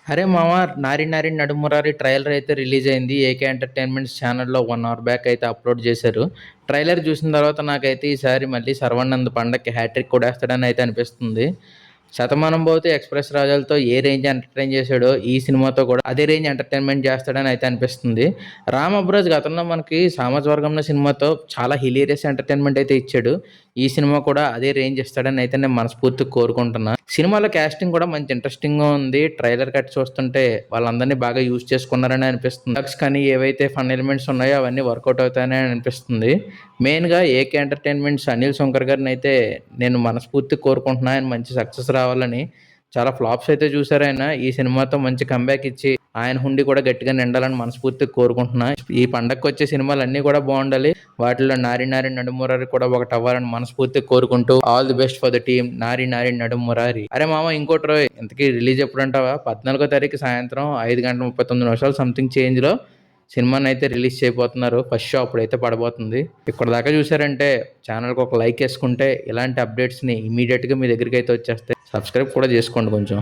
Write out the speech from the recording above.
అరే మామ, 'నారి నారి నడుమురారి' ట్రైలర్ అయితే రిలీజ్ అయింది. ఏకే ఎంటర్‌టైన్‌మెంట్స్ ఛానెల్‌లో 1 అవర్ బ్యాక్ అయితే అప్‌లోడ్ చేశారు. ట్రైలర్ చూసిన తర్వాత నాకైతే ఈసారి మళ్ళీ 'శర్వానంద్' పండక్కి హ్యాట్రిక్ కొట్టేస్తాడని అయితే అనిపిస్తుంది. 'శతమానం భవతి', 'ఎక్స్‌ప్రెస్ రాజాలతో' ఏ రేంజ్ ఎంటర్‌టైన్ చేశాడో ఈ సినిమాతో కూడా అదే రేంజ్ ఎంటర్‌టైన్‌మెంట్ చేస్తాడని అయితే అనిపిస్తుంది. 'రామ్ అబ్రోజ్' గతంలో మనకి 'సామాజిక సినిమాతో చాలా హిలేరియస్ ఎంటర్‌టైన్‌మెంట్ అయితే ఇచ్చాడు. ఈ సినిమా కూడా అదే రేంజ్ ఇస్తాడని అయితే నేను మనస్ఫూర్తిగా కోరుకుంటున్నా. సినిమాలో క్యాస్టింగ్ కూడా మంచి ఇంట్రెస్టింగ్‌గా ఉంది. ట్రైలర్ కట్ చూస్తుంటే వాళ్ళందరినీ బాగా యూజ్ చేసుకున్నారని అనిపిస్తుంది. డైలాగ్స్ కానీ ఏవైతే ఫన్ ఎలిమెంట్స్ ఉన్నాయో అవన్నీ వర్కౌట్ అవుతాయని అనిపిస్తుంది. మెయిన్‌గా ఏకే ఎంటర్‌టైన్‌మెంట్స్ అనిల్ శంకర్ గారినైతే నేను మనస్ఫూర్తిగా కోరుకుంటున్నా. ఆయన మంచి సక్సెస్ రావాలని. చాలా ఫ్లాప్స్ అయితే చూసారాయన. ఈ సినిమాతో మంచి కమ్‌బ్యాక్ ఇచ్చి ఆయన హుండీ కూడా గట్టిగా నిండాలని మనస్ఫూర్తిగా కోరుకుంటున్నా. ఈ పండగకొచ్చే సినిమాలన్నీ కూడా బావుండాలి. వాటిలో 'నారి నారి నడుమురారి' కూడా ఒకటవ్వాలని మనస్ఫూర్తిగా కోరుకుంటూ all the best for the team 'నారి నారి నడుమురారి'. అరే మామ, ఇంకోటి ఇంతకీ రిలీజ్ ఎప్పుడంటావా? 14వ తారీఖు సాయంత్రం 5:39 సంథింగ్ చేంజ్‌లో సినిమానైతే రిలీజ్ చేయబోతున్నారు. ఫస్ట్ షో అప్పుడైతే పడబోతుంది. ఇప్పటిదాకా చూసారంటే ఛానల్‌కి ఒక లైక్ ఏసుకుంటే ఇలాంటి అప్డేట్స్‌ని ఇమ్మీడియేట్‌గా మీ దగ్గరికైతే వచ్చేస్తాయి. సబ్స్క్రైబ్ కూడా చేసుకోండి కొంచెం.